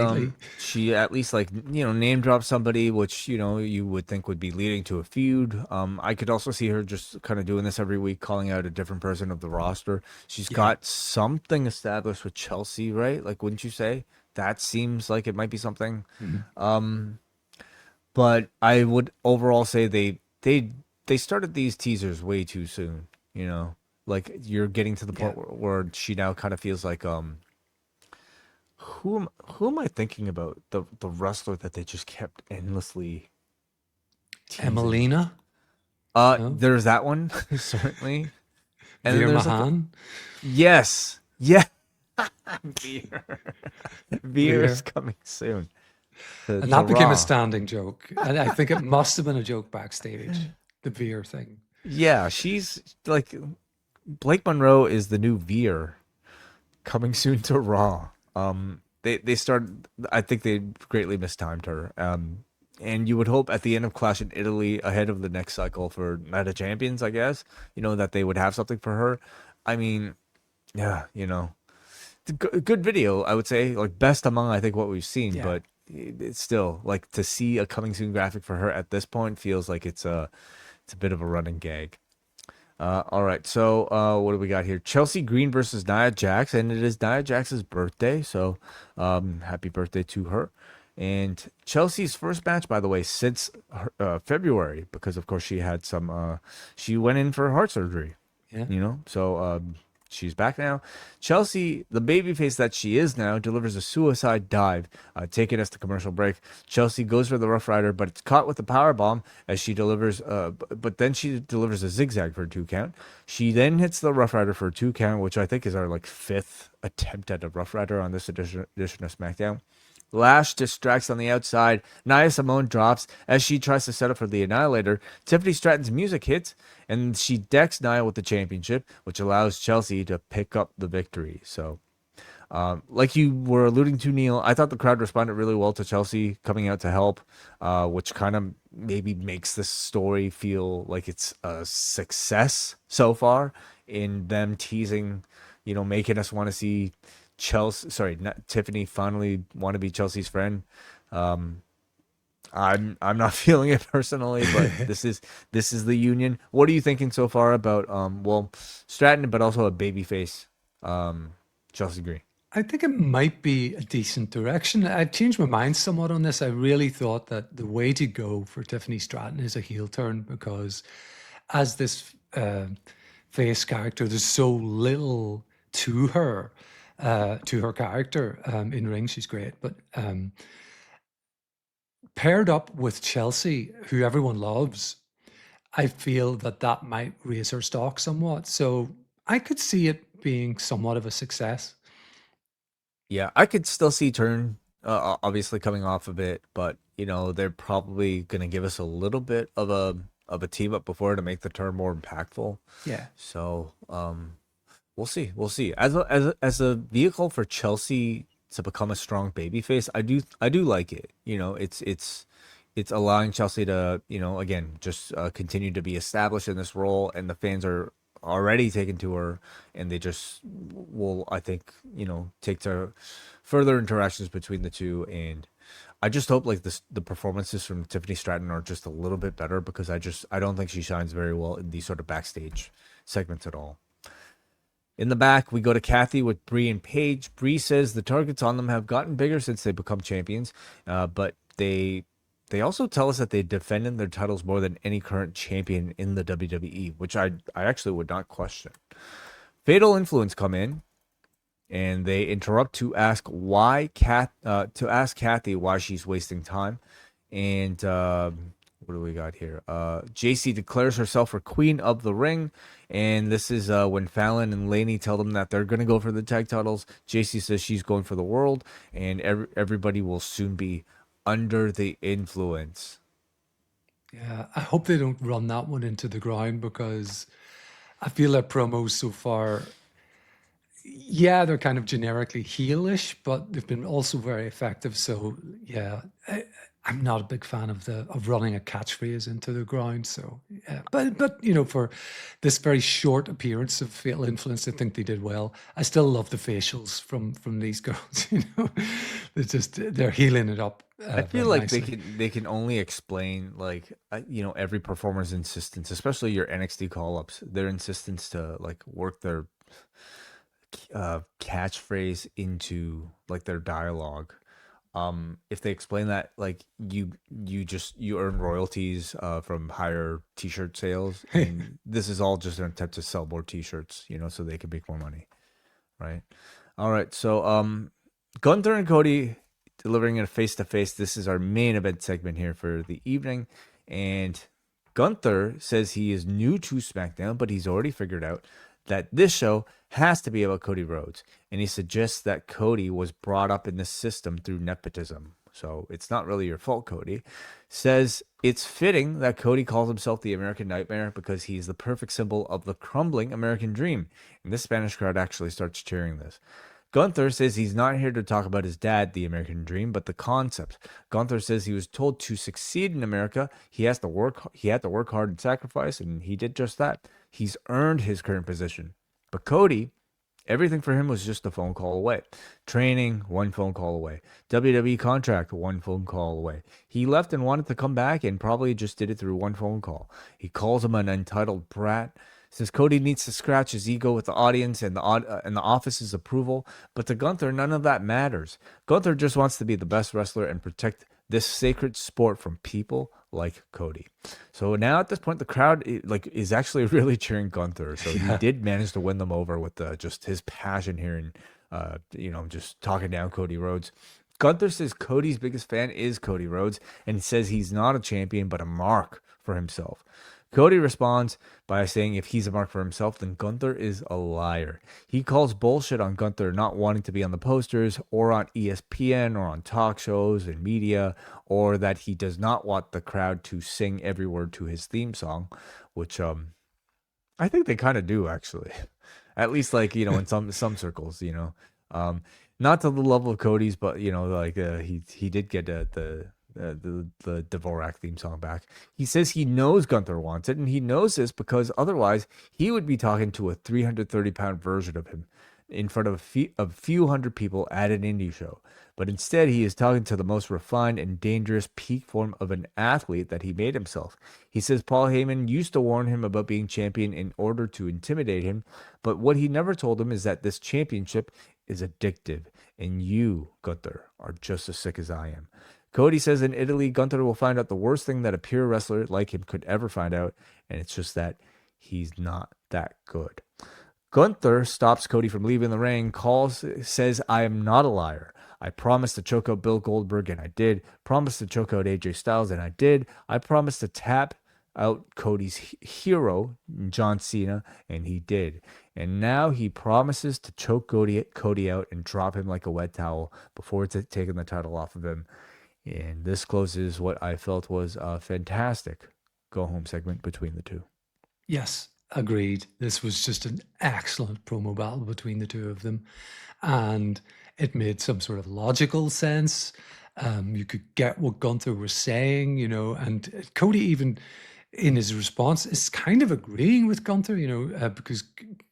at least name dropped somebody, which you would think would be leading to a feud. I could also see her just kind of doing this every week, calling out a different person of the roster. She's got something established with Chelsea, right? Like, wouldn't you say? That seems like it might be something. Mm-hmm. But I would overall say they started these teasers way too soon. Like you're getting to the point where she now kind of feels like Who am I thinking about? The wrestler that they just kept endlessly teasing. Emelina? No? There's that one, certainly. And Veer then there's Mahan? Yes. Yeah. Veer is coming soon. And that became a standing joke. And I think it must have been a joke backstage, the Veer thing. Yeah, she's like, Blake Monroe is the new Veer, coming soon to Raw. They started, I think they greatly mistimed her. And you would hope at the end of Clash in Italy, ahead of the next cycle for Night of Champions, I guess, that they would have something for her. I mean, yeah, good video, I would say, like best among, I think, what we've seen, but it's still like to see a coming soon graphic for her at this point feels like it's a bit of a running gag. All right, so what do we got here? Chelsea Green versus Nia Jax, and it is Nia Jax's birthday, so happy birthday to her. And Chelsea's first match, by the way, since February, because of course she had she went in for heart surgery. Yeah. So she's back now. Chelsea, the babyface that she is now, delivers a suicide dive, taking us to commercial break. Chelsea goes for the Rough Rider, but it's caught with the power bomb as she delivers. But then she delivers a zigzag for a 2 count. She then hits the Rough Rider for a 2 count, which I think is our 5th attempt at a Rough Rider on this edition of SmackDown. Lash distracts on the outside. Nia Simone drops as she tries to set up for the Annihilator. Tiffany Stratton's music hits, and she decks Nia with the championship, which allows Chelsea to pick up the victory. So, like you were alluding to, Neil, I thought the crowd responded really well to Chelsea coming out to help, which kind of maybe makes this story feel like it's a success so far in them teasing, making us want to see Tiffany finally want to be Chelsea's friend. I'm not feeling it personally, but this is the union. What are you thinking so far about Stratton, but also a babyface Chelsea Green? I think it might be a decent direction. I've changed my mind somewhat on this. I really thought that the way to go for Tiffany Stratton is a heel turn because as this face character, there's so little to her character in ring. She's great, but paired up with Chelsea, who everyone loves, I feel that that might raise her stock somewhat. So I could see it being somewhat of a success. Yeah, I could still see Turn obviously coming off of it, but you know they're probably gonna give us a little bit of a team up before to make the turn more impactful. Yeah. So we'll see. We'll see. As a vehicle for Chelsea to become a strong babyface, I do like it. You know, it's allowing Chelsea to, you know, again, just continue to be established in this role, and the fans are already taken to her, and they just will, I think, you know, take to further interactions between the two. And I just hope like the performances from Tiffany Stratton are just a little bit better because I don't think she shines very well in these sort of backstage segments at all. In the back, we go to Kathy with Bree and Paige. Bree says the targets on them have gotten bigger since they become champions, but they also tell us that they defended their titles more than any current champion in the WWE, which I actually would not question. Fatal Influence come in, and they interrupt to ask Kathy why she's wasting time. And what do we got here? JC declares herself her queen of the ring, and this is when Fallon and Laney tell them that they're gonna go for the tag titles. JC says she's going for the world, and everybody will soon be under the influence. Yeah. I hope they don't run that one into the ground because I feel their promos so far, yeah, they're kind of generically heelish, but they've been also very effective. So yeah, I'm not a big fan of the of running a catchphrase into the ground. So yeah, but you know, for this very short appearance of Fatal Influence, I think they did well. I still love the facials from these girls. You know, they're healing it up I very feel like nicely. they can only explain like you know every performer's insistence, especially your NXT call ups, their insistence to like work their catchphrase into like their dialogue. If they explain that like you earn royalties from higher t-shirt sales, and this is all just an attempt to sell more t-shirts, you know, so they can make more money, right? All right, so Gunther and Cody delivering a face to face. This is our main event segment here for the evening, and Gunther says he is new to SmackDown, but he's already figured out that this show has to be about Cody Rhodes, and he suggests that Cody was brought up in the system through nepotism. So it's not really your fault, Cody. Says it's fitting that Cody calls himself the American Nightmare because he's the perfect symbol of the crumbling American dream. And this Spanish crowd actually starts cheering this. Gunther says he's not here to talk about his dad, the American dream, but the concept. Gunther says he was told to succeed in America, he had to work hard and sacrifice, and he did just that. He's earned his current position. But Cody, everything for him was just a phone call away. Training, one phone call away. WWE contract, one phone call away. He left and wanted to come back and probably just did it through one phone call. He calls him an entitled brat. Says Cody needs to scratch his ego with the audience and the office's approval, but to Gunther, none of that matters. Gunther just wants to be the best wrestler and protect this sacred sport from people like Cody. So now at this point, the crowd is actually really cheering Gunther. So he did manage to win them over with just his passion here and you know, just talking down Cody Rhodes. Gunther says Cody's biggest fan is Cody Rhodes, and he says he's not a champion but a mark for himself. Cody responds by saying if he's a mark for himself, then Gunther is a liar. He calls bullshit on Gunther not wanting to be on the posters or on ESPN or on talk shows and media, or that he does not want the crowd to sing every word to his theme song, which I think they kind of do actually. At least like, you know, in some circles, you know. Not to the level of Cody's, but you know, like he did get the Dvorak theme song back. He says he knows Gunther wants it, and he knows this because otherwise he would be talking to a 330-pound version of him. in front of a few hundred people at an indie show. But instead, he is talking to the most refined and dangerous peak form of an athlete that he made himself. He says Paul Heyman used to warn him about being champion in order to intimidate him, but what he never told him is that this championship is addictive, and you, Gunther, are just as sick as I am. Cody says in Italy, Gunther will find out the worst thing that a pure wrestler like him could ever find out, and it's just that he's not that good. Gunther stops Cody from leaving the ring, says, I am not a liar. I promised to choke out Bill Goldberg, and I did. Promised to choke out AJ Styles, and I did. I promised to tap out Cody's hero, John Cena, and he did. And now he promises to choke Cody out and drop him like a wet towel before taking the title off of him. And this closes what I felt was a fantastic go-home segment between the two. Yes, agreed. This was just an excellent promo battle between the two of them. And it made some sort of logical sense. You could get what Gunther was saying, and Cody even in his response is kind of agreeing with Gunther, because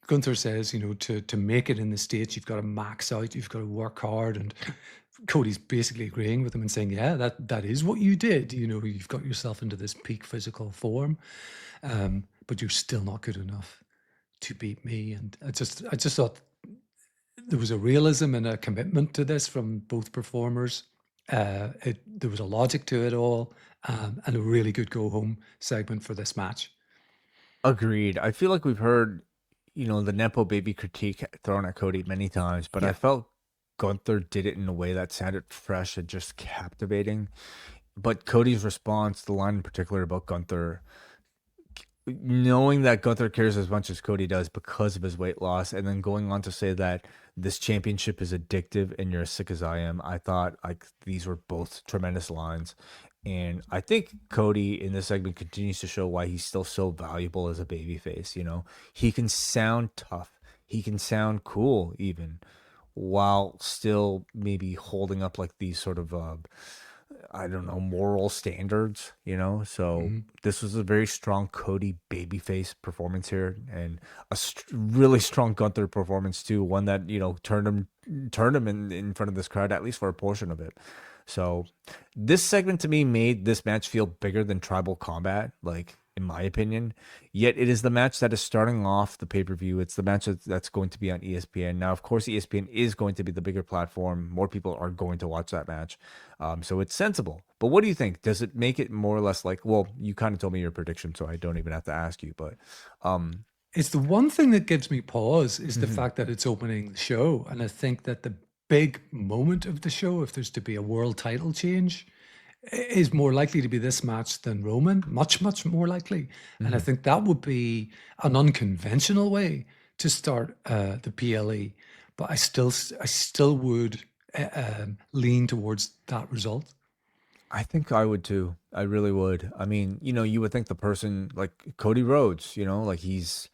Gunther says, to make it in the States, you've got to max out, you've got to work hard. And Cody's basically agreeing with him and saying, yeah, that is what you did. You've got yourself into this peak physical form, but you're still not good enough to beat me. And I just thought there was a realism and a commitment to this from both performers. There was a logic to it all, and a really good go-home segment for this match. Agreed. I feel like we've heard, the Nepo baby critique thrown at Cody many times, but I felt Gunther did it in a way that sounded fresh and just captivating. But Cody's response, the line in particular about Gunther, knowing that Gunther cares as much as Cody does because of his weight loss, and then going on to say that this championship is addictive and you're as sick as I am, I thought like these were both tremendous lines. And I think Cody in this segment continues to show why he's still so valuable as a babyface. He can sound tough, he can sound cool even, while still maybe holding up like these sort of I don't know, moral standards, So this was a very strong Cody babyface performance here, and a really strong Gunther performance too. One that turned him in front of this crowd, at least for a portion of it. So this segment to me made this match feel bigger than Tribal Combat, like in my opinion. Yet it is the match that is starting off the pay-per-view. It's the match that's going to be on ESPN. Now, of course, ESPN is going to be the bigger platform. More people are going to watch that match. So it's sensible. But what do you think? Does it make it more or less like, well, you kind of told me your prediction, so I don't even have to ask you, but it's the one thing that gives me pause is the fact that it's opening the show. And I think that the big moment of the show, if there's to be a world title change, is more likely to be this match than Roman, much, much more likely. And I think that would be an unconventional way to start the PLE. But I still would lean towards that result. I think I would too. I really would. I mean, you would think the person like Cody Rhodes, like he's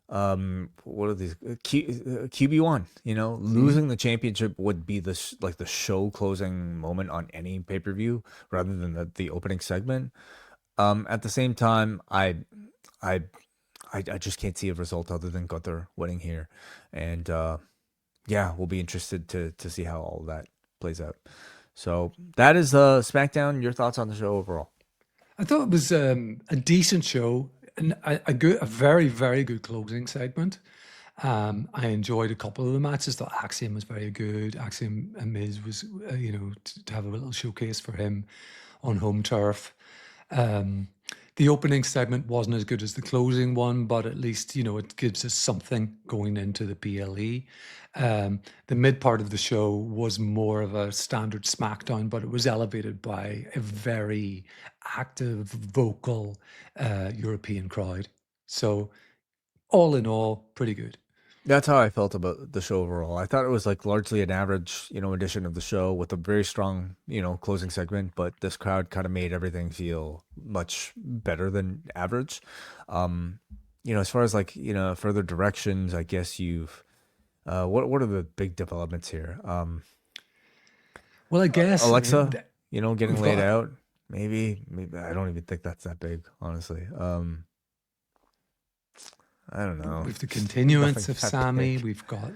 what are these QB1, losing the championship would be the show closing moment on any pay-per-view rather than the opening segment. At the same time, I just can't see a result other than Gunther winning here, and we'll be interested to see how all of that plays out. So that is SmackDown. Your thoughts on the show overall? I thought it was a decent show. And a very, very good closing segment. I enjoyed a couple of the matches. Thought Axiom was very good. Axiom and Miz was, to have a little showcase for him on home turf. The opening segment wasn't as good as the closing one, but at least, it gives us something going into the PLE. The mid part of the show was more of a standard SmackDown, but it was elevated by a very active, vocal European crowd. So all in all, pretty good. That's how I felt about the show overall. I thought it was like largely an average, edition of the show with a very strong, closing segment, but this crowd kind of made everything feel much better than average. As far as like, further directions, I guess you've what are the big developments here? Well, I guess Alexa, getting laid out. Maybe I don't even think that's that big, honestly. I don't know. We've the continuance Nothing of that Sami. big. We've got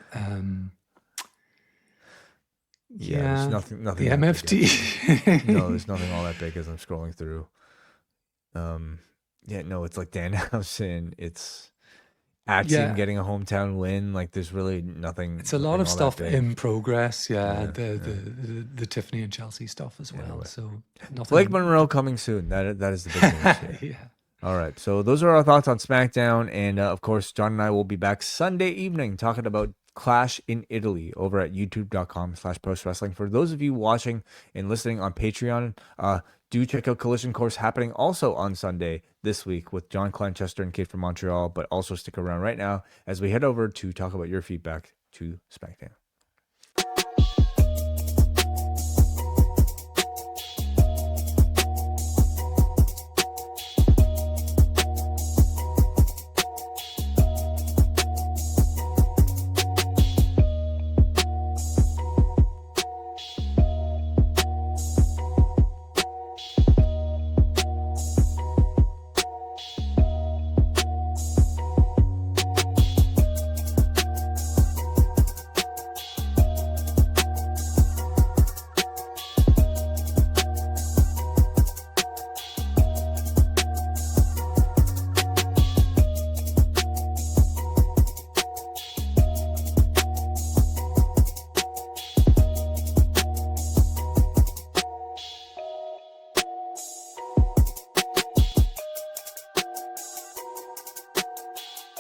There's nothing the that big MFT. No, there's nothing all that big as I'm scrolling through. No, it's like Danhausen. It's Axiom Yeah, getting a hometown win. Like there's really nothing. it's a lot nothing of all that stuff big. in progress. Yeah, Yeah, the Tiffany and Chelsea stuff as well. Anyway. So Blake nothing. Monroe coming soon. That is the big news here. Yeah. All right, so those are our thoughts on SmackDown, and of course, John and I will be back Sunday evening talking about Clash in Italy over at youtube.com/postwrestling. For those of you watching and listening on Patreon, do check out Collision Course happening also on Sunday this week with John Clanchester and Kate from Montreal, but also stick around right now as we head over to talk about your feedback to SmackDown.